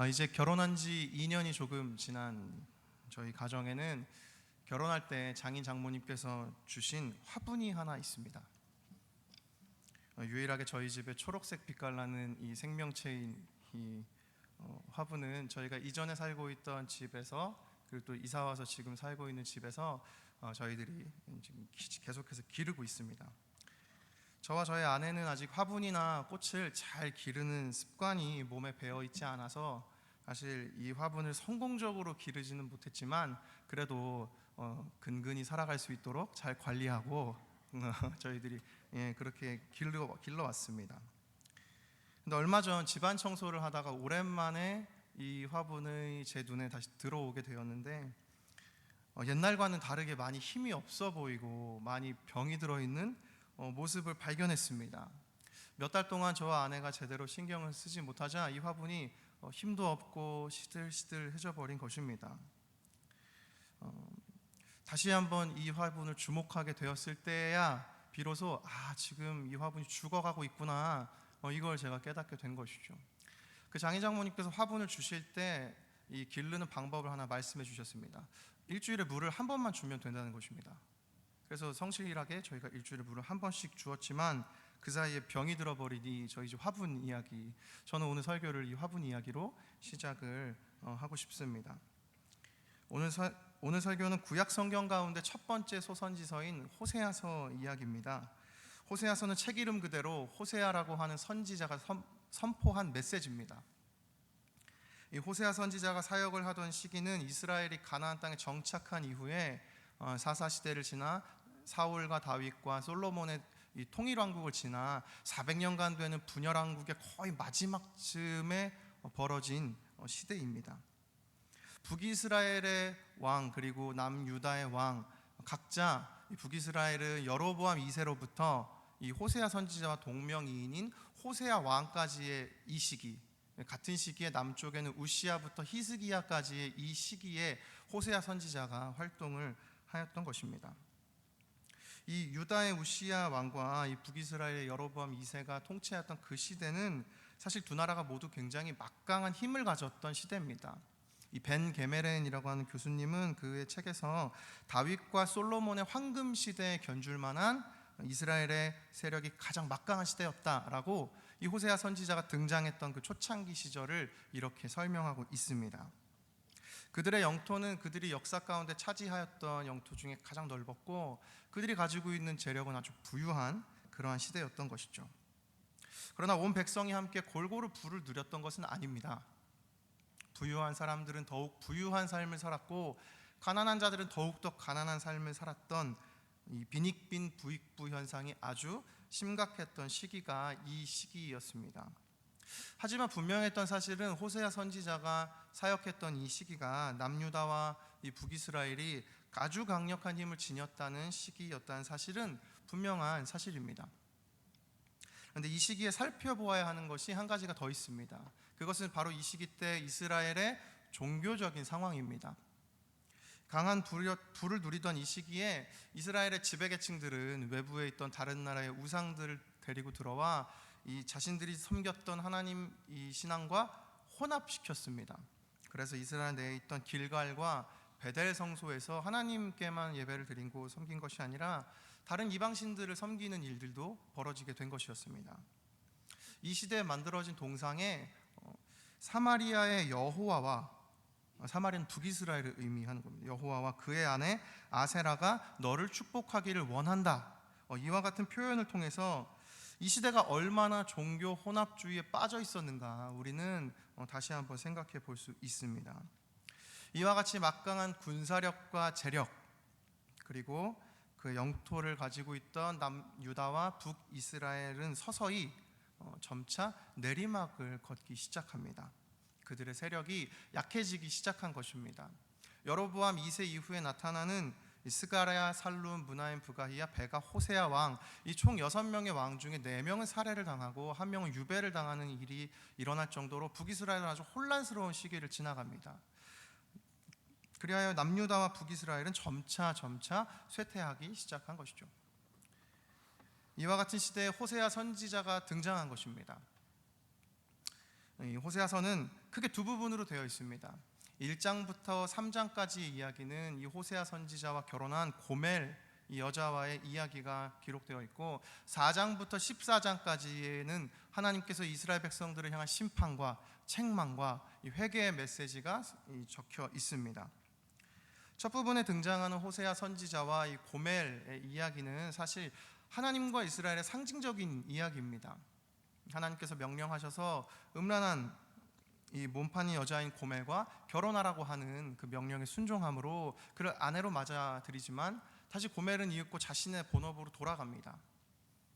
이제 결혼한 지 2년이 조금 지난 저희 가정에는 결혼할 때 장인 장모님께서 주신 화분이 하나 있습니다. 유일하게 저희 집에 초록색 빛깔 나는 이 생명체인 이 화분은 저희가 이전에 살고 있던 집에서, 그리고 또 이사 와서 지금 살고 있는 집에서 저희들이 지금 계속해서 기르고 있습니다. 저와 저희 아내는 아직 화분이나 꽃을 잘 기르는 습관이 몸에 배어 있지 않아서 사실 이 화분을 성공적으로 기르지는 못했지만 그래도 근근히 살아갈 수 있도록 잘 관리하고 저희들이 그렇게 길러왔습니다. 근데 얼마 전 집안 청소를 하다가 오랜만에 이 화분이 제 눈에 다시 들어오게 되었는데 옛날과는 다르게 많이 힘이 없어 보이고 많이 병이 들어있는 모습을 발견했습니다. 몇 달 동안 저와 아내가 제대로 신경을 쓰지 못하자 이 화분이 힘도 없고 시들시들해져 버린 것입니다. 다시 한번 이 화분을 주목하게 되었을 때야 비로소 지금 이 화분이 죽어가고 있구나, 이걸 제가 깨닫게 된 것이죠. 그 장인 장모님께서 화분을 주실 때 이 기르는 방법을 하나 말씀해 주셨습니다. 일주일에 물을 한 번만 주면 된다는 것입니다. 그래서 성실하게 저희가 일주일에 물을 한 번씩 주었지만 그 사이에 병이 들어버리니 저희 집 화분 이야기, 저는 오늘 설교를 이 화분 이야기로 시작을 하고 싶습니다. 오늘 설교는 구약 성경 가운데 첫 번째 소선지서인 호세아서 이야기입니다. 호세아서는 책 이름 그대로 호세아라고 하는 선지자가 선포한 메시지입니다. 이 호세아 선지자가 사역을 하던 시기는 이스라엘이 가나안 땅에 정착한 이후에 사사 시대를 지나 사울과 다윗과 솔로몬의 이 통일왕국을 지나 400년간 되는 분열왕국의 거의 마지막쯤에 벌어진 시대입니다. 북이스라엘의 왕 그리고 남유다의 왕, 각자 북이스라엘은 여로보암 2세로부터 이 호세아 선지자와 동명이인인 호세아 왕까지의 이 시기, 같은 시기에 남쪽에는 우시아부터 히스기야까지의 이 시기에 호세아 선지자가 활동을 하였던 것입니다. 이 유다의 우시아 왕과 이 북이스라엘의 여로보암 2세가 통치하였던 그 시대는 사실 두 나라가 모두 굉장히 막강한 힘을 가졌던 시대입니다. 이 벤 게메렌이라고 하는 교수님은 그의 책에서 다윗과 솔로몬의 황금 시대에 견줄 만한 이스라엘의 세력이 가장 막강한 시대였다라고 이 호세아 선지자가 등장했던 그 초창기 시절을 이렇게 설명하고 있습니다. 그들의 영토는 그들이 역사 가운데 차지하였던 영토 중에 가장 넓었고 그들이 가지고 있는 재력은 아주 부유한 그러한 시대였던 것이죠. 그러나 온 백성이 함께 골고루 부를 누렸던 것은 아닙니다. 부유한 사람들은 더욱 부유한 삶을 살았고 가난한 자들은 더욱더 가난한 삶을 살았던 이 빈익빈 부익부 현상이 아주 심각했던 시기가 이 시기였습니다. 하지만 분명했던 사실은 호세아 선지자가 사역했던 이 시기가 남유다와 이 북이스라엘이 아주 강력한 힘을 지녔다는 시기였다는 사실은 분명한 사실입니다. 그런데 이 시기에 살펴보아야 하는 것이 한 가지가 더 있습니다. 그것은 바로 이 시기 때 이스라엘의 종교적인 상황입니다. 강한 부를 누리던 이 시기에 이스라엘의 지배계층들은 외부에 있던 다른 나라의 우상들을 데리고 들어와 이 자신들이 섬겼던 하나님 이 신앙과 혼합시켰습니다. 그래서 이스라엘 내에 있던 길갈과 베델 성소에서 하나님께만 예배를 드리고 섬긴 것이 아니라 다른 이방신들을 섬기는 일들도 벌어지게 된 것이었습니다. 이 시대에 만들어진 동상에 사마리아의 여호와와, 사마리아는 북이스라엘을 의미하는 겁니다. 여호와와 그의 아내 아세라가 너를 축복하기를 원한다, 이와 같은 표현을 통해서 이 시대가 얼마나 종교 혼합주의에 빠져 있었는가 우리는 다시 한번 생각해 볼 수 있습니다. 이와 같이 막강한 군사력과 재력, 그리고 그 영토를 가지고 있던 남유다와 북이스라엘은 서서히 점차 내리막을 걷기 시작합니다. 그들의 세력이 약해지기 시작한 것입니다. 여로보암 2세 이후에 나타나는 스가랴, 살룸, 므나임, 부가히야, 베가, 호세아 왕, 이 총 6명의 왕 중에 4명은 살해를 당하고 1명은 유배를 당하는 일이 일어날 정도로 북이스라엘은 아주 혼란스러운 시기를 지나갑니다. 그리하여 남유다와 북이스라엘은 점차 쇠퇴하기 시작한 것이죠. 이와 같은 시대에 호세아 선지자가 등장한 것입니다. 이 호세아서는 크게 두 부분으로 되어 있습니다. 1장부터 3장까지의 이야기는 이 호세아 선지자와 결혼한 고멜 이 여자와의 이야기가 기록되어 있고, 4장부터 14장까지에는 하나님께서 이스라엘 백성들을 향한 심판과 책망과 이 회개의 메시지가 적혀 있습니다. 첫 부분에 등장하는 호세아 선지자와 이 고멜의 이야기는 사실 하나님과 이스라엘의 상징적인 이야기입니다. 하나님께서 명령하셔서 음란한 이 몸판이 여자인 고멜과 결혼하라고 하는 그 명령에 순종함으로 그를 아내로 맞아들이지만, 다시 고멜은 이윽고 자신의 본업으로 돌아갑니다.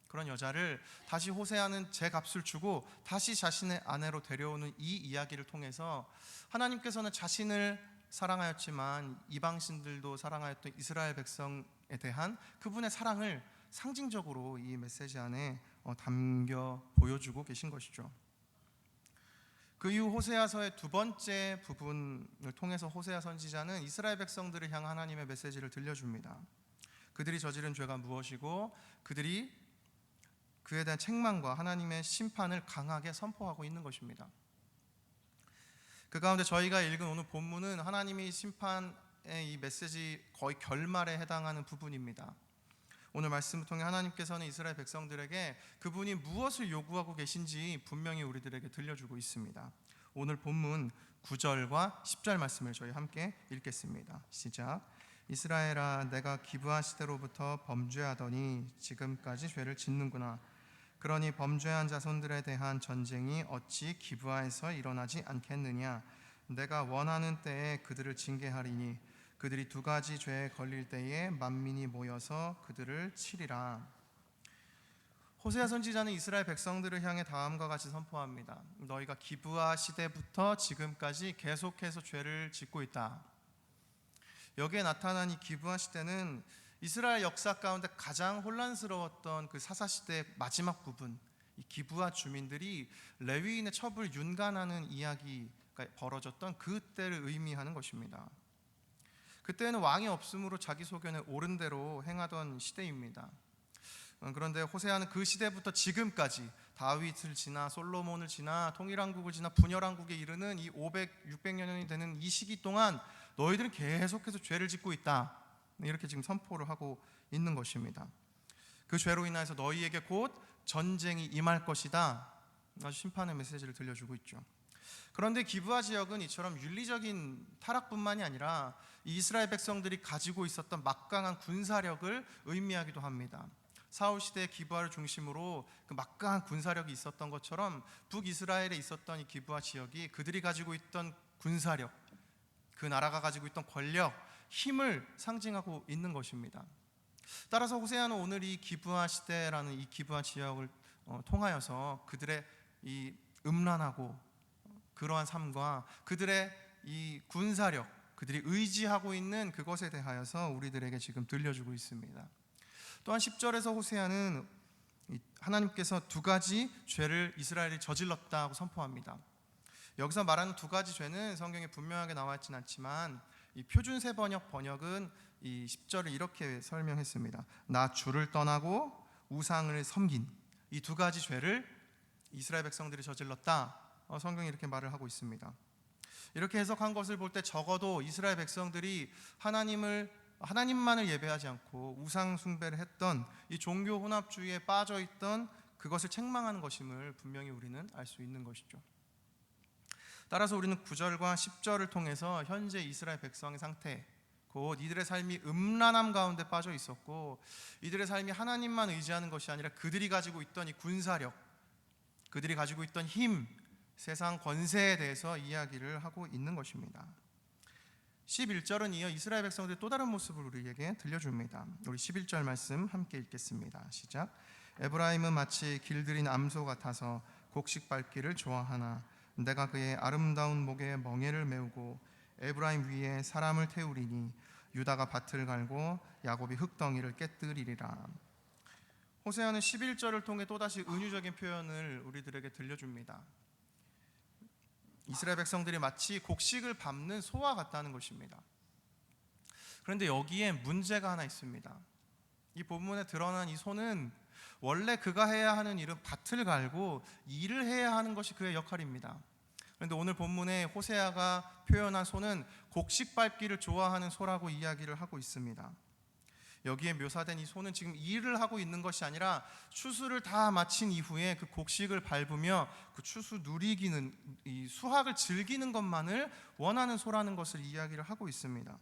그런 여자를 다시 호세아는 제 값을 주고 다시 자신의 아내로 데려오는 이 이야기를 통해서 하나님께서는 자신을 사랑하였지만 이방신들도 사랑하였던 이스라엘 백성에 대한 그분의 사랑을 상징적으로 이 메시지 안에 담겨 보여주고 계신 것이죠. 그 이후 호세아서의 두 번째 부분을 통해서 호세아 선지자는 이스라엘 백성들을 향한 하나님의 메시지를 들려줍니다. 그들이 저지른 죄가 무엇이고 그들이 그에 대한 책망과 하나님의 심판을 강하게 선포하고 있는 것입니다. 그 가운데 저희가 읽은 오늘 본문은 하나님의 심판의 이 메시지 거의 결말에 해당하는 부분입니다. 오늘 말씀을 통해 하나님께서는 이스라엘 백성들에게 그분이 무엇을 요구하고 계신지 분명히 우리들에게 들려주고 있습니다. 오늘 본문 9절과 10절 말씀을 저희 함께 읽겠습니다. 시작. 이스라엘아, 내가 기브아 시대로부터 범죄하더니 지금까지 죄를 짓는구나. 그러니 범죄한 자손들에 대한 전쟁이 어찌 기브아에서 일어나지 않겠느냐. 내가 원하는 때에 그들을 징계하리니 그들이 두 가지 죄에 걸릴 때에 만민이 모여서 그들을 치리라. 호세아 선지자는 이스라엘 백성들을 향해 다음과 같이 선포합니다. 너희가 기브아 시대부터 지금까지 계속해서 죄를 짓고 있다. 여기에 나타난 이 기브아 시대는 이스라엘 역사 가운데 가장 혼란스러웠던 그 사사시대의 마지막 부분, 이 기브아 주민들이 레위인의 첩을 윤관하는 이야기가 벌어졌던 그때를 의미하는 것입니다. 그때는 왕이 없으므로 자기 소견에 옳은 대로 행하던 시대입니다. 그런데 호세아는 그 시대부터 지금까지 다윗을 지나 솔로몬을 지나 통일왕국을 지나 분열왕국에 이르는 이 600여 년이 되는 이 시기 동안 너희들은 계속해서 죄를 짓고 있다, 이렇게 지금 선포를 하고 있는 것입니다. 그 죄로 인해서 너희에게 곧 전쟁이 임할 것이다, 아주 심판의 메시지를 들려주고 있죠. 그런데 기브아 지역은 이처럼 윤리적인 타락뿐만이 아니라 이스라엘 백성들이 가지고 있었던 막강한 군사력을 의미하기도 합니다. 사울 시대의 기브아를 중심으로 그 막강한 군사력이 있었던 것처럼 북이스라엘에 있었던 이 기브아 지역이 그들이 가지고 있던 군사력, 그 나라가 가지고 있던 권력, 힘을 상징하고 있는 것입니다. 따라서 호세아는 오늘 이 기브아 시대라는 이 기브아 지역을 통하여서 그들의 이 음란하고 그러한 삶과 그들의 이 군사력, 그들이 의지하고 있는 그것에 대하여서 우리들에게 지금 들려주고 있습니다. 또한 10절에서 호세아는 하나님께서 두 가지 죄를 이스라엘이 저질렀다고 선포합니다. 여기서 말하는 두 가지 죄는 성경에 분명하게 나와 있지는 않지만 이 표준세 번역은 이 10절을 이렇게 설명했습니다. 나 주를 떠나고 우상을 섬긴 이 두 가지 죄를 이스라엘 백성들이 저질렀다, 성경이 이렇게 말을 하고 있습니다. 이렇게 해석한 것을 볼 때 적어도 이스라엘 백성들이 하나님만을 예배하지 않고 우상 숭배를 했던 이 종교 혼합주의에 빠져 있던 그것을 책망하는 것임을 분명히 우리는 알 수 있는 것이죠. 따라서 우리는 9절과 10절을 통해서 현재 이스라엘 백성의 상태, 곧 이들의 삶이 음란함 가운데 빠져 있었고 이들의 삶이 하나님만 의지하는 것이 아니라 그들이 가지고 있던 이 군사력, 그들이 가지고 있던 힘, 세상 권세에 대해서 이야기를 하고 있는 것입니다. 11절은 이어 이스라엘 백성들의 또 다른 모습을 우리에게 들려줍니다. 우리 11절 말씀 함께 읽겠습니다. 시작. 에브라임은 마치 길들인 암소 같아서 곡식 밟기를 좋아하나 내가 그의 아름다운 목에 멍에를 메우고 에브라임 위에 사람을 태우리니 유다가 밭을 갈고 야곱이 흙덩이를 깨뜨리리라. 호세아는 11절을 통해 또다시 은유적인 표현을 우리들에게 들려줍니다. 이스라엘 백성들이 마치 곡식을 밟는 소와 같다는 것입니다. 그런데 여기에 문제가 하나 있습니다. 이 본문에 드러난 이 소는 원래 그가 해야 하는 일은 밭을 갈고 일을 해야 하는 것이 그의 역할입니다. 그런데 오늘 본문에 호세아가 표현한 소는 곡식 밟기를 좋아하는 소라고 이야기를 하고 있습니다. 여기에 묘사된 이 소는 지금 일을 하고 있는 것이 아니라 추수를 다 마친 이후에 그 곡식을 밟으며 그 추수 누리기는, 이 수확을 즐기는 것만을 원하는 소라는 것을 이야기를 하고 있습니다.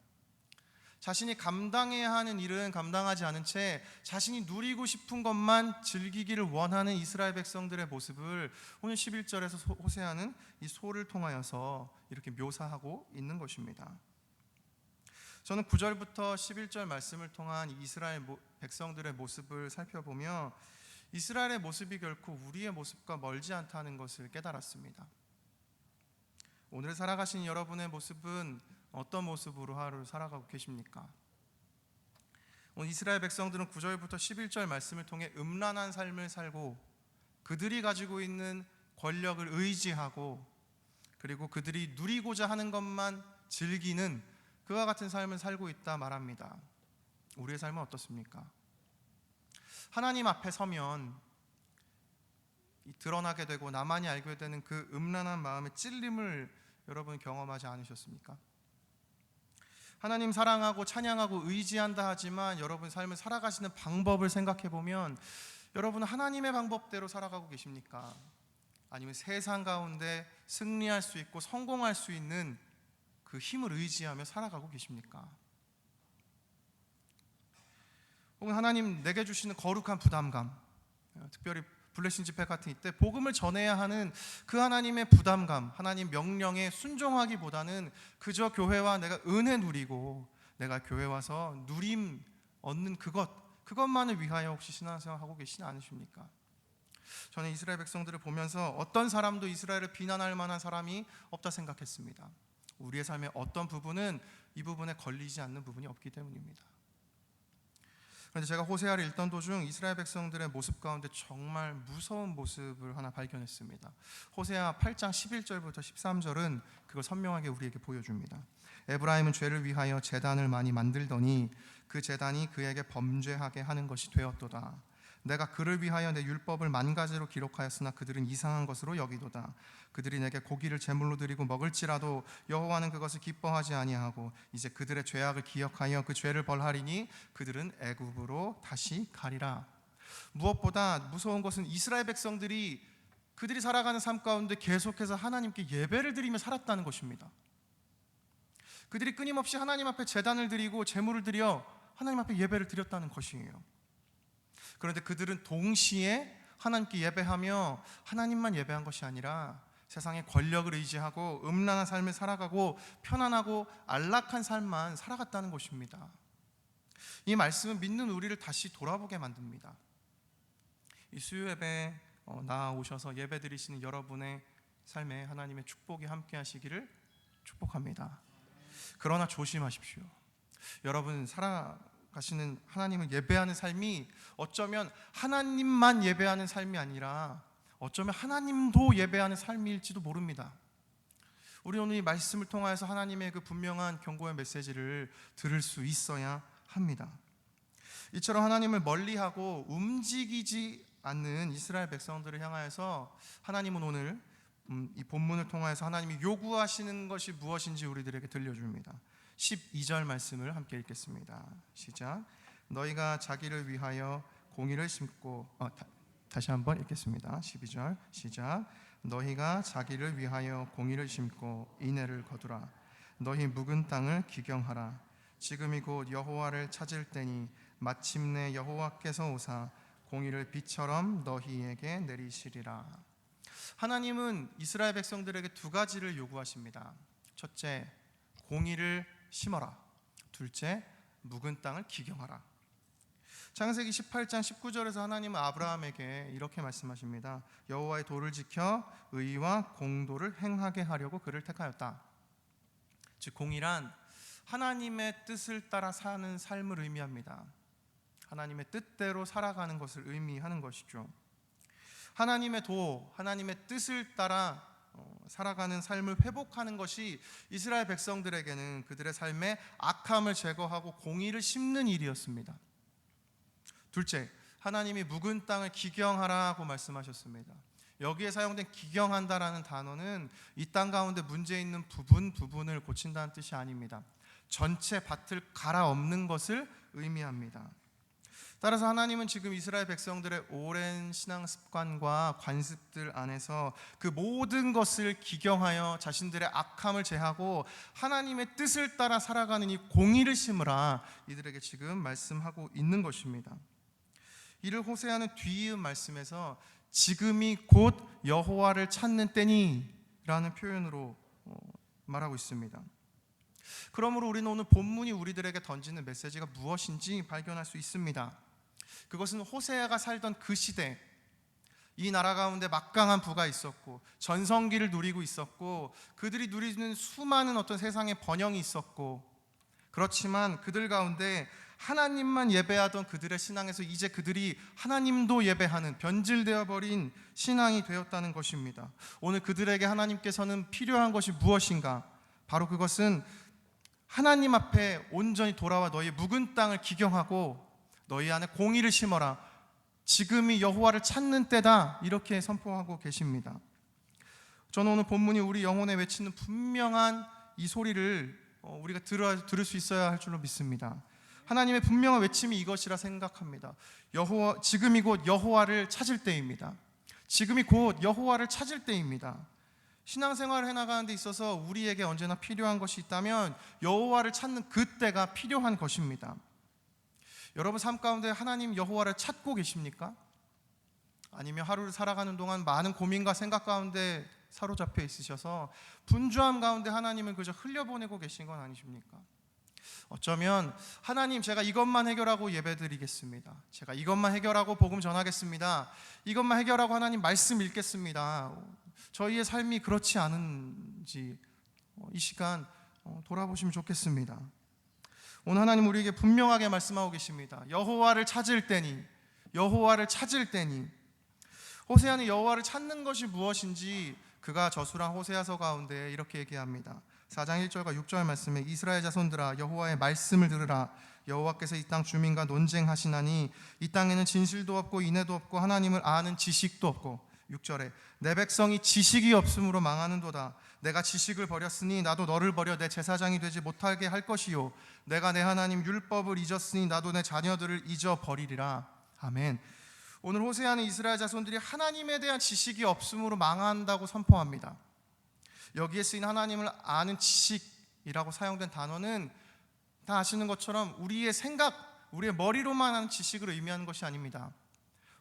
자신이 감당해야 하는 일은 감당하지 않은 채 자신이 누리고 싶은 것만 즐기기를 원하는 이스라엘 백성들의 모습을 오늘 11절에서 호세아는 이 소를 통하여서 이렇게 묘사하고 있는 것입니다. 저는 9절부터 11절 말씀을 통한 이스라엘 백성들의 모습을 살펴보며 이스라엘의 모습이 결코 우리의 모습과 멀지 않다는 것을 깨달았습니다. 오늘 살아가신 여러분의 모습은 어떤 모습으로 하루를 살아가고 계십니까? 오늘 이스라엘 백성들은 9절부터 11절 말씀을 통해 음란한 삶을 살고 그들이 가지고 있는 권력을 의지하고 그리고 그들이 누리고자 하는 것만 즐기는 그와 같은 삶을 살고 있다 말합니다. 우리의 삶은 어떻습니까? 하나님 앞에 서면 드러나게 되고 나만이 알게 되는 그 음란한 마음의 찔림을 여러분 경험하지 않으셨습니까? 하나님 사랑하고 찬양하고 의지한다 하지만 여러분 삶을 살아가시는 방법을 생각해 보면 여러분은 하나님의 방법대로 살아가고 계십니까? 아니면 세상 가운데 승리할 수 있고 성공할 수 있는 그 힘을 의지하며 살아가고 계십니까? 혹은 하나님 내게 주시는 거룩한 부담감, 특별히 블레싱 집회 같은 이때 복음을 전해야 하는 그 하나님의 부담감, 하나님 명령에 순종하기보다는 그저 교회와 내가 은혜 누리고 내가 교회 와서 누림 얻는 그것만을 위하여 혹시 신앙생활하고 계시지 않으십니까? 저는 이스라엘 백성들을 보면서 어떤 사람도 이스라엘을 비난할 만한 사람이 없다 생각했습니다. 우리의 삶의 어떤 부분은 이 부분에 걸리지 않는 부분이 없기 때문입니다. 그런데 제가 호세아를 읽던 도중 이스라엘 백성들의 모습 가운데 정말 무서운 모습을 하나 발견했습니다. 호세아 8장 11절부터 13절은 그걸 선명하게 우리에게 보여줍니다. 에브라임은 죄를 위하여 제단을 많이 만들더니 그 제단이 그에게 범죄하게 하는 것이 되었도다. 내가 그를 위하여 내 율법을 만 가지로 기록하였으나 그들은 이상한 것으로 여기도다. 그들이 내게 고기를 제물로 드리고 먹을지라도 여호와는 그것을 기뻐하지 아니하고 이제 그들의 죄악을 기억하여 그 죄를 벌하리니 그들은 애굽으로 다시 가리라. 무엇보다 무서운 것은 이스라엘 백성들이 그들이 살아가는 삶 가운데 계속해서 하나님께 예배를 드리며 살았다는 것입니다. 그들이 끊임없이 하나님 앞에 제단을 드리고 제물을 드려 하나님 앞에 예배를 드렸다는 것이에요. 그런데 그들은 동시에 하나님께 예배하며 하나님만 예배한 것이 아니라 세상의 권력을 의지하고 음란한 삶을 살아가고 편안하고 안락한 삶만 살아갔다는 것입니다. 이 말씀은 믿는 우리를 다시 돌아보게 만듭니다. 이 수요 예배에 나아오셔서 예배 드리시는 여러분의 삶에 하나님의 축복이 함께 하시기를 축복합니다. 그러나 조심하십시오. 여러분 살아가시는 하나님을 예배하는 삶이 어쩌면 하나님만 예배하는 삶이 아니라 어쩌면 하나님도 예배하는 삶일지도 모릅니다. 우리 오늘 이 말씀을 통하여서 하나님의 그 분명한 경고의 메시지를 들을 수 있어야 합니다. 이처럼 하나님을 멀리하고 움직이지 않는 이스라엘 백성들을 향하여서 하나님은 오늘 이 본문을 통하여서 하나님이 요구하시는 것이 무엇인지 우리들에게 들려줍니다. 12절 말씀을 함께 읽겠습니다. 시작. 너희가 자기를 위하여 공의를 심고 다시 한번 읽겠습니다. 12절 시작. 너희가 자기를 위하여 공의를 심고 인애를 거두라. 너희 묵은 땅을 기경하라. 지금이 곧 여호와를 찾을 때니 마침내 여호와께서 오사 공의를 비처럼 너희에게 내리시리라. 하나님은 이스라엘 백성들에게 두 가지를 요구하십니다. 첫째, 공의를 심어라. 둘째, 묵은 땅을 기경하라. 창세기 18장 19절에서 하나님은 아브라함에게 이렇게 말씀하십니다. 여호와의 도를 지켜 의와 공도를 행하게 하려고 그를 택하였다. 즉 공의란 하나님의 뜻을 따라 사는 삶을 의미합니다. 하나님의 뜻대로 살아가는 것을 의미하는 것이죠. 하나님의 도, 하나님의 뜻을 따라 살아가는 삶을 회복하는 것이 이스라엘 백성들에게는 그들의 삶의 악함을 제거하고 공의를 심는 일이었습니다. 둘째, 하나님이 묵은 땅을 기경하라고 말씀하셨습니다. 여기에 사용된 기경한다라는 단어는 이 땅 가운데 문제 있는 부분을 고친다는 뜻이 아닙니다. 전체 밭을 갈아엎는 것을 의미합니다. 따라서 하나님은 지금 이스라엘 백성들의 오랜 신앙 습관과 관습들 안에서 그 모든 것을 기경하여 자신들의 악함을 제하고 하나님의 뜻을 따라 살아가는 이 공의를 심으라, 이들에게 지금 말씀하고 있는 것입니다. 이를 호세아는 뒤이은 말씀에서 지금이 곧 여호와를 찾는 때니 라는 표현으로 말하고 있습니다. 그러므로 우리는 오늘 본문이 우리들에게 던지는 메시지가 무엇인지 발견할 수 있습니다. 그것은 호세아가 살던 그 시대, 이 나라 가운데 막강한 부가 있었고 전성기를 누리고 있었고 그들이 누리는 수많은 어떤 세상의 번영이 있었고, 그렇지만 그들 가운데 하나님만 예배하던 그들의 신앙에서 이제 그들이 하나님도 예배하는 변질되어 버린 신앙이 되었다는 것입니다. 오늘 그들에게 하나님께서는 필요한 것이 무엇인가? 바로 그것은 하나님 앞에 온전히 돌아와 너희의 묵은 땅을 기경하고 너희 안에 공의를 심어라, 지금이 여호와를 찾는 때다, 이렇게 선포하고 계십니다. 저는 오늘 본문이 우리 영혼에 외치는 분명한 이 소리를 우리가 들을 수 있어야 할 줄로 믿습니다. 하나님의 분명한 외침이 이것이라 생각합니다. 지금이 곧 여호와를 찾을 때입니다. 지금이 곧 여호와를 찾을 때입니다. 신앙생활을 해나가는 데 있어서 우리에게 언제나 필요한 것이 있다면 여호와를 찾는 그때가 필요한 것입니다. 여러분 삶 가운데 하나님 여호와를 찾고 계십니까? 아니면 하루를 살아가는 동안 많은 고민과 생각 가운데 사로잡혀 있으셔서 분주함 가운데 하나님을 그저 흘려보내고 계신 건 아니십니까? 어쩌면 하나님, 제가 이것만 해결하고 예배드리겠습니다, 제가 이것만 해결하고 복음 전하겠습니다, 이것만 해결하고 하나님 말씀 읽겠습니다, 저희의 삶이 그렇지 않은지 이 시간 돌아보시면 좋겠습니다. 오늘 하나님 우리에게 분명하게 말씀하고 계십니다. 여호와를 찾을 때니, 여호와를 찾을 때니. 호세아는 여호와를 찾는 것이 무엇인지 그가 저술한 호세아서 가운데 이렇게 얘기합니다. 4장 1절과 6절 말씀에 이스라엘 자손들아 여호와의 말씀을 들으라. 여호와께서 이 땅 주민과 논쟁하시나니 이 땅에는 진실도 없고 인애도 없고 하나님을 아는 지식도 없고. 6절에 내 백성이 지식이 없으므로 망하는도다. 내가 지식을 버렸으니 나도 너를 버려 내 제사장이 되지 못하게 할 것이요 내가 내 하나님 율법을 잊었으니 나도 내 자녀들을 잊어버리리라. 아멘. 오늘 호세아는 이스라엘 자손들이 하나님에 대한 지식이 없으므로 망한다고 선포합니다. 여기에 쓰인 하나님을 아는 지식이라고 사용된 단어는 다 아시는 것처럼 우리의 생각, 우리의 머리로만 하는 지식을 의미하는 것이 아닙니다.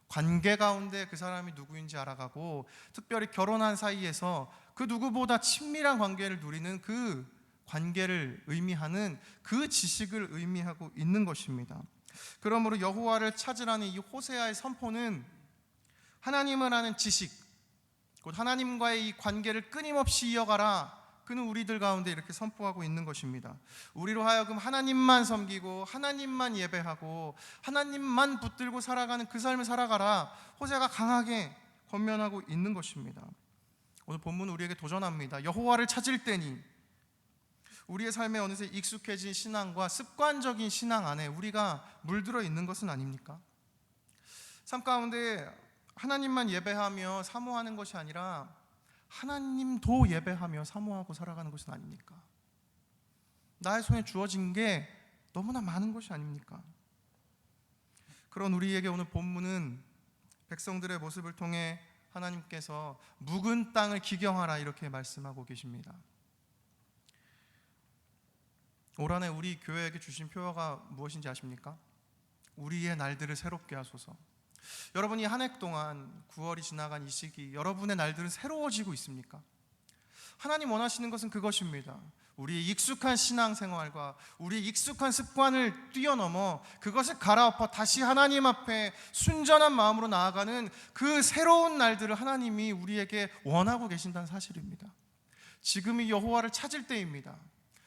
관계 가운데 그 사람이 누구인지 알아가고 특별히 결혼한 사이에서 그 누구보다 친밀한 관계를 누리는 그 관계를 의미하는 그 지식을 의미하고 있는 것입니다. 그러므로 여호와를 찾으라는 이 호세아의 선포는 하나님을 아는 지식, 곧 하나님과의 이 관계를 끊임없이 이어가라, 그는 우리들 가운데 이렇게 선포하고 있는 것입니다. 우리로 하여금 하나님만 섬기고 하나님만 예배하고 하나님만 붙들고 살아가는 그 삶을 살아가라, 호세아가 강하게 권면하고 있는 것입니다. 오늘 본문은 우리에게 도전합니다. 여호와를 찾을 때니. 우리의 삶에 어느새 익숙해진 신앙과 습관적인 신앙 안에 우리가 물들어 있는 것은 아닙니까? 삶 가운데 하나님만 예배하며 사모하는 것이 아니라 하나님도 예배하며 사모하고 살아가는 것은 아닙니까? 나의 손에 주어진 게 너무나 많은 것이 아닙니까? 그런 우리에게 오늘 본문은 백성들의 모습을 통해 하나님께서 묵은 땅을 기경하라, 이렇게 말씀하고 계십니다. 올 한 해 우리 교회에게 주신 표어가 무엇인지 아십니까? 우리의 날들을 새롭게 하소서. 여러분이 한 해 동안 9월이 지나간 이 시기 여러분의 날들은 새로워지고 있습니까? 하나님 원하시는 것은 그것입니다. 우리의 익숙한 신앙생활과 우리의 익숙한 습관을 뛰어넘어 그것을 갈아엎어 다시 하나님 앞에 순전한 마음으로 나아가는 그 새로운 날들을 하나님이 우리에게 원하고 계신다는 사실입니다. 지금이 여호와를 찾을 때입니다.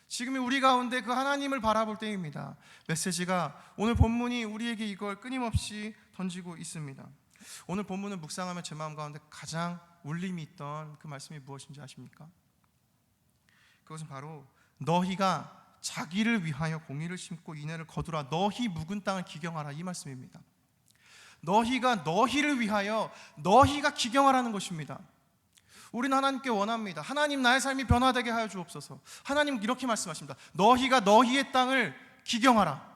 지금이 우리 가운데 그 하나님을 바라볼 때입니다. 메시지가, 오늘 본문이 우리에게 이걸 끊임없이 던지고 있습니다. 오늘 본문을 묵상하며 제 마음 가운데 가장 울림이 있던 그 말씀이 무엇인지 아십니까? 그것은 바로 너희가 자기를 위하여 공의를 심고 인애를 거두라, 너희 묵은 땅을 기경하라, 이 말씀입니다. 너희가 너희를 위하여 너희가 기경하라는 것입니다. 우리는 하나님께 원합니다. 하나님, 나의 삶이 변화되게 하여 주옵소서. 하나님 이렇게 말씀하십니다. 너희가 너희의 땅을 기경하라.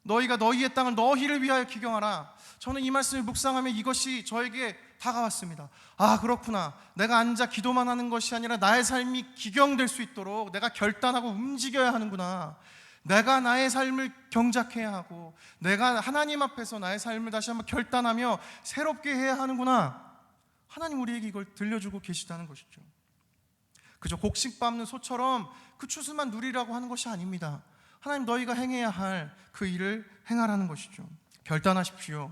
너희가 너희의 땅을 너희를 위하여 기경하라. 저는 이 말씀을 묵상하며 이것이 저에게 다가왔습니다. 아, 그렇구나. 내가 앉아 기도만 하는 것이 아니라 나의 삶이 기경될 수 있도록 내가 결단하고 움직여야 하는구나. 내가 나의 삶을 경작해야 하고 내가 하나님 앞에서 나의 삶을 다시 한번 결단하며 새롭게 해야 하는구나. 하나님 우리에게 이걸 들려주고 계시다는 것이죠. 그저 곡식 밟는 소처럼 그 추수만 누리라고 하는 것이 아닙니다. 하나님, 너희가 행해야 할 그 일을 행하라는 것이죠. 결단하십시오.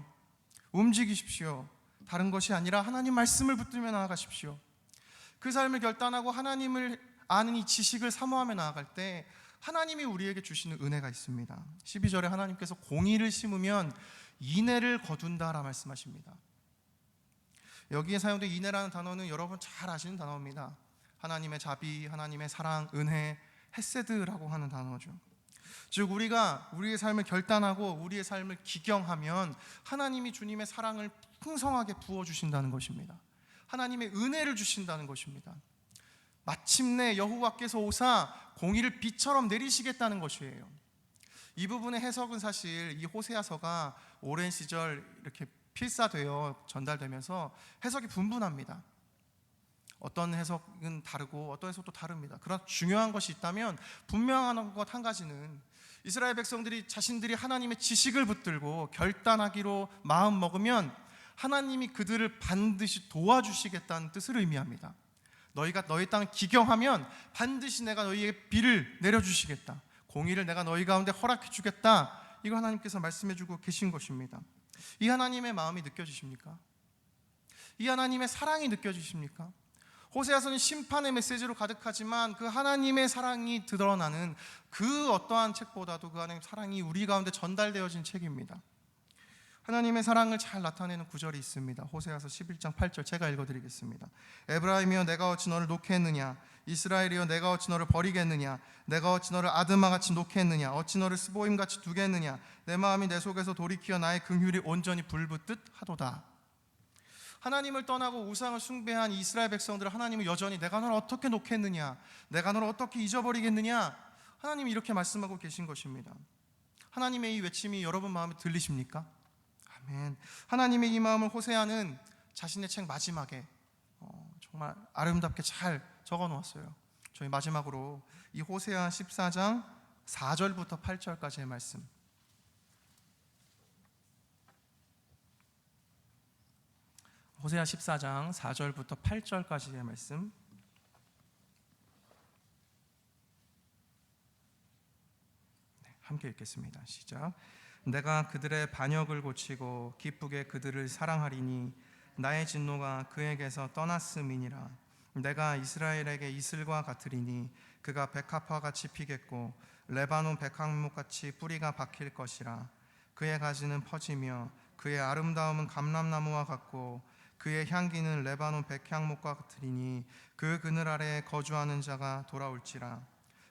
움직이십시오. 다른 것이 아니라 하나님 말씀을 붙들며 나아가십시오. 그 삶을 결단하고 하나님을 아는 이 지식을 사모하며 나아갈 때 하나님이 우리에게 주시는 은혜가 있습니다. 12절에 하나님께서 공의를 심으면 인애를 거둔다라 말씀하십니다. 여기에 사용된 인애라는 단어는 여러분 잘 아시는 단어입니다. 하나님의 자비, 하나님의 사랑, 은혜, 헤세드라고 하는 단어죠. 즉 우리가 우리의 삶을 결단하고 우리의 삶을 기경하면 하나님이 주님의 사랑을 풍성하게 부어주신다는 것입니다. 하나님의 은혜를 주신다는 것입니다. 마침내 여호와께서 오사 공의를 비처럼 내리시겠다는 것이에요. 이 부분의 해석은 사실 이 호세아서가 오랜 시절 이렇게 필사되어 전달되면서 해석이 분분합니다. 어떤 해석은 다르고 어떤 해석도 다릅니다. 그러나 중요한 것이 있다면 분명한 것 한 가지는 이스라엘 백성들이 자신들이 하나님의 지식을 붙들고 결단하기로 마음 먹으면 하나님이 그들을 반드시 도와주시겠다는 뜻을 의미합니다. 너희가 너희 땅을 기경하면 반드시 내가 너희에게 비를 내려주시겠다. 공의를 내가 너희 가운데 허락해 주겠다. 이거 하나님께서 말씀해 주고 계신 것입니다. 이 하나님의 마음이 느껴지십니까? 이 하나님의 사랑이 느껴지십니까? 호세아서는 심판의 메시지로 가득하지만 그 하나님의 사랑이 드러나는 그 어떠한 책보다도 그 하나님의 사랑이 우리 가운데 전달되어진 책입니다. 하나님의 사랑을 잘 나타내는 구절이 있습니다. 호세아서 11장 8절 제가 읽어드리겠습니다. 에브라임이여 내가 어찌 너를 놓게 했느냐? 이스라엘이여 내가 어찌 너를 버리겠느냐? 내가 어찌 너를 아드마같이 놓게 했느냐? 어찌 너를 스보임같이 두게 했느냐? 내 마음이 내 속에서 돌이키어 나의 긍휼이 온전히 불붙듯 하도다. 하나님을 떠나고 우상을 숭배한 이스라엘 백성들을 하나님은 여전히 내가 너를 어떻게 놓겠느냐? 내가 너를 어떻게 잊어버리겠느냐? 하나님이 이렇게 말씀하고 계신 것입니다. 하나님의 이 외침이 여러분 마음에 들리십니까? 아멘. 하나님의 이 마음을 호세아는 자신의 책 마지막에 정말 아름답게 잘 적어 놓았어요. 저희 마지막으로 이 호세아 14장 4절부터 8절까지의 말씀, 호세아 14장 4절부터 8절까지의 말씀 함께 읽겠습니다. 시작. 내가 그들의 반역을 고치고 기쁘게 그들을 사랑하리니 나의 진노가 그에게서 떠났음이니라. 내가 이스라엘에게 이슬과 같으리니 그가 백합화같이 피겠고 레바논 백합목같이 뿌리가 박힐 것이라. 그의 가지는 퍼지며 그의 아름다움은 감람나무와 같고 그의 향기는 레바논 백향목과 같으리니 그 그늘 아래에 거주하는 자가 돌아올지라.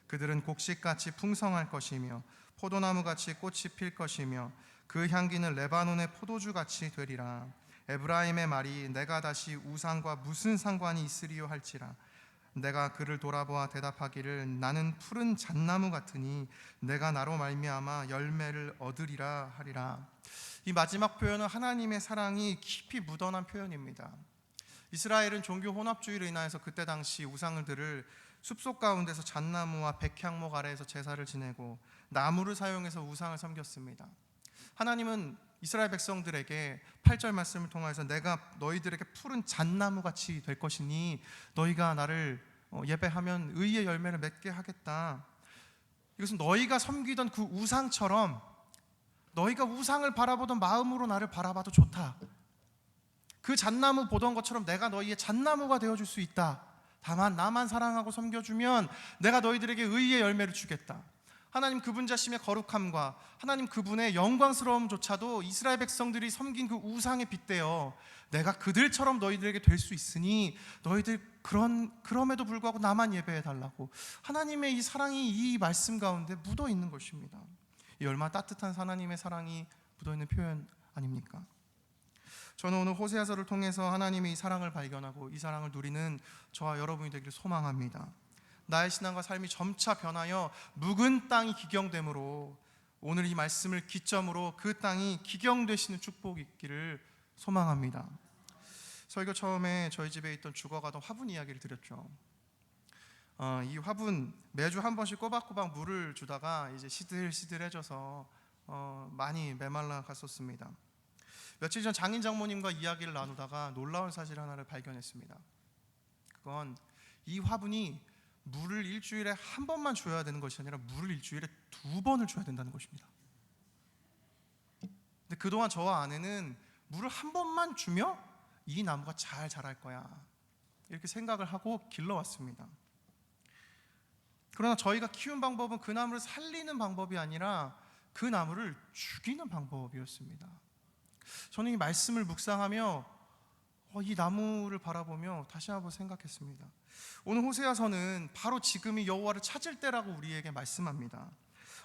그들은 곡식같이 풍성할 것이며 포도나무같이 꽃이 필 것이며 그 향기는 레바논의 포도주같이 되리라. 에브라임의 말이 내가 다시 우상과 무슨 상관이 있으리요 할지라. 내가 그를 돌아보아 대답하기를 나는 푸른 잣나무 같으니 내가 나로 말미암아 열매를 얻으리라 하리라. 이 마지막 표현은 하나님의 사랑이 깊이 묻어난 표현입니다. 이스라엘은 종교 혼합주의로 인하여서 그때 당시 우상들을 숲속 가운데서 잣나무와 백향목 아래에서 제사를 지내고 나무를 사용해서 우상을 섬겼습니다. 하나님은 이스라엘 백성들에게 8절 말씀을 통해서 내가 너희들에게 푸른 잣나무같이 될 것이니 너희가 나를 예배하면 의의 열매를 맺게 하겠다. 이것은 너희가 섬기던 그 우상처럼 너희가 우상을 바라보던 마음으로 나를 바라봐도 좋다. 그 잣나무 보던 것처럼 내가 너희의 잣나무가 되어줄 수 있다. 다만 나만 사랑하고 섬겨주면 내가 너희들에게 의의 열매를 주겠다. 하나님 그분 자신의 거룩함과 하나님 그분의 영광스러움조차도 이스라엘 백성들이 섬긴 그 우상에 빗대어 내가 그들처럼 너희들에게 될 수 있으니 너희들 그럼에도 불구하고 나만 예배해 달라고 하나님의 이 사랑이 이 말씀 가운데 묻어 있는 것입니다. 이 얼마나 따뜻한 하나님의 사랑이 묻어 있는 표현 아닙니까? 저는 오늘 호세아서를 통해서 하나님의 이 사랑을 발견하고 이 사랑을 누리는 저와 여러분이 되기를 소망합니다. 나의 신앙과 삶이 점차 변하여 묵은 땅이 기경됨으로 오늘 이 말씀을 기점으로 그 땅이 기경되시는 축복이 있기를 소망합니다. 설교 처음에 저희 집에 있던 죽어가던 화분 이야기를 드렸죠. 이 화분 매주 한 번씩 꼬박꼬박 물을 주다가 이제 시들시들해져서 많이 메말라 갔었습니다. 며칠 전 장인 장모님과 이야기를 나누다가 놀라운 사실 하나를 발견했습니다. 그건 이 화분이 물을 일주일에 한 번만 줘야 되는 것이 아니라 물을 일주일에 2번을 줘야 된다는 것입니다. 근데 그동안 저와 아내는 물을 한 번만 주며 이 나무가 잘 자랄 거야 이렇게 생각을 하고 길러왔습니다. 그러나 저희가 키운 방법은 그 나무를 살리는 방법이 아니라 그 나무를 죽이는 방법이었습니다. 저는 이 말씀을 묵상하며 이 나무를 바라보며 다시 한번 생각했습니다. 오늘 호세아서는 바로 지금이 여호와를 찾을 때라고 우리에게 말씀합니다.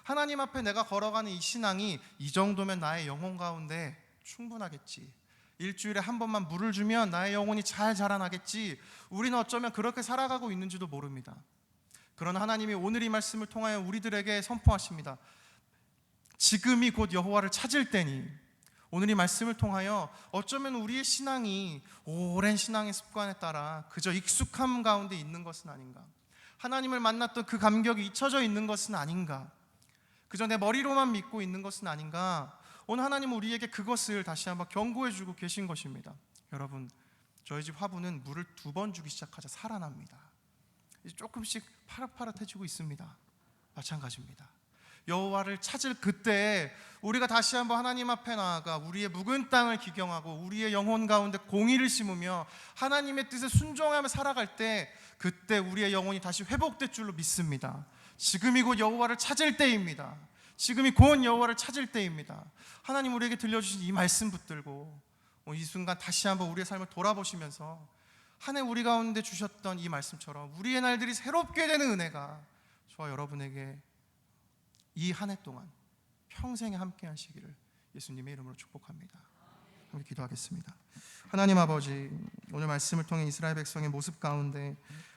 하나님 앞에 내가 걸어가는 이 신앙이 이 정도면 나의 영혼 가운데 충분하겠지, 일주일에 한 번만 물을 주면 나의 영혼이 잘 자라나겠지, 우리는 어쩌면 그렇게 살아가고 있는지도 모릅니다. 그러나 하나님이 오늘 이 말씀을 통하여 우리들에게 선포하십니다. 지금이 곧 여호와를 찾을 때니. 오늘 이 말씀을 통하여 어쩌면 우리의 신앙이 오랜 신앙의 습관에 따라 그저 익숙함 가운데 있는 것은 아닌가, 하나님을 만났던 그 감격이 잊혀져 있는 것은 아닌가, 그저 내 머리로만 믿고 있는 것은 아닌가. 오늘 하나님은 우리에게 그것을 다시 한번 경고해 주고 계신 것입니다. 여러분, 저희 집 화분은 물을 2번 주기 시작하자 살아납니다. 이제 조금씩 파릇파릇해지고 있습니다. 마찬가지입니다. 여호와를 찾을 그때 우리가 다시 한번 하나님 앞에 나아가 우리의 묵은 땅을 기경하고 우리의 영혼 가운데 공의를 심으며 하나님의 뜻에 순종하며 살아갈 때, 그때 우리의 영혼이 다시 회복될 줄로 믿습니다. 지금이 곧 여호와를 찾을 때입니다. 지금이 곧 여호와를 찾을 때입니다. 하나님 우리에게 들려주신 이 말씀 붙들고 이 순간 다시 한번 우리의 삶을 돌아보시면서 한 해 우리 가운데 주셨던 이 말씀처럼 우리의 날들이 새롭게 되는 은혜가 저와 여러분에게 이 한 해 동안 평생에 함께 하시기를 예수님의 이름으로 축복합니다. 함께 기도하겠습니다. 하나님 아버지, 오늘 말씀을 통해 이스라엘 백성의 모습 가운데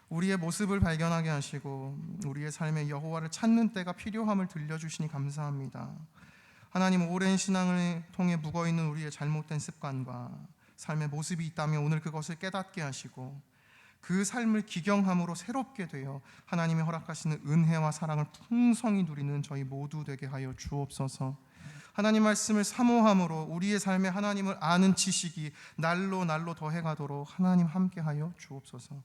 우리의 모습을 발견하게 하시고 우리의 삶에 여호와를 찾는 때가 필요함을 들려주시니 감사합니다. 하나님, 오랜 신앙을 통해 묵어있는 우리의 잘못된 습관과 삶의 모습이 있다면 오늘 그것을 깨닫게 하시고 그 삶을 기경함으로 새롭게 되어 하나님이 허락하시는 은혜와 사랑을 풍성히 누리는 저희 모두 되게 하여 주옵소서. 하나님 말씀을 사모함으로 우리의 삶에 하나님을 아는 지식이 날로 더해가도록 하나님 함께하여 주옵소서.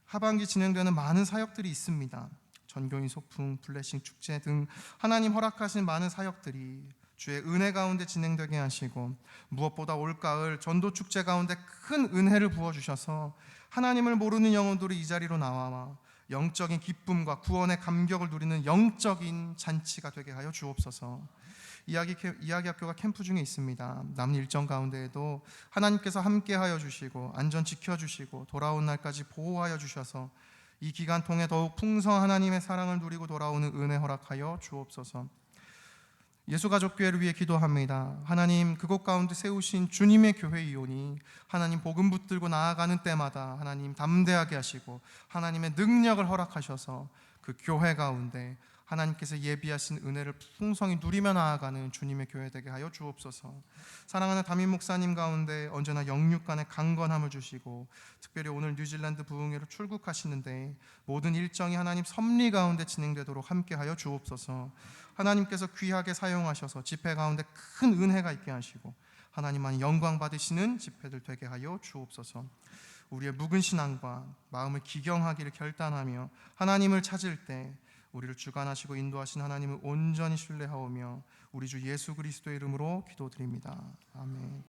하반기 진행되는 많은 사역들이 있습니다. 전교인 소풍, 블레싱 축제 등 하나님 허락하신 많은 사역들이 주의 은혜 가운데 진행되게 하시고 무엇보다 올가을 전도 축제 가운데 큰 은혜를 부어주셔서 하나님을 모르는 영혼들이 이 자리로 나와 영적인 기쁨과 구원의 감격을 누리는 영적인 잔치가 되게 하여 주옵소서. 이야기학교가 캠프 중에 있습니다. 남은 일정 가운데에도 하나님께서 함께하여 주시고 안전 지켜주시고 돌아온 날까지 보호하여 주셔서 이 기간 통해 더욱 풍성한 하나님의 사랑을 누리고 돌아오는 은혜 허락하여 주옵소서. 예수가족교회를 위해 기도합니다. 하나님, 그곳 가운데 세우신 주님의 교회이오니 하나님 복음 붙들고 나아가는 때마다 하나님 담대하게 하시고 하나님의 능력을 허락하셔서 그 교회 가운데 하나님께서 예비하신 은혜를 풍성히 누리며 나아가는 주님의 교회 되게 하여 주옵소서. 사랑하는 담임 목사님 가운데 언제나 영육간의 강건함을 주시고 특별히 오늘 뉴질랜드 부흥회로 출국하시는데 모든 일정이 하나님 섭리 가운데 진행되도록 함께하여 주옵소서. 하나님께서 귀하게 사용하셔서 집회 가운데 큰 은혜가 있게 하시고 하나님만 영광 받으시는 집회들 되게 하여 주옵소서. 우리의 묵은 신앙과 마음을 기경하기를 결단하며 하나님을 찾을 때 우리를 주관하시고 인도하신 하나님을 온전히 신뢰하오며 우리 주 예수 그리스도의 이름으로 기도드립니다. 아멘.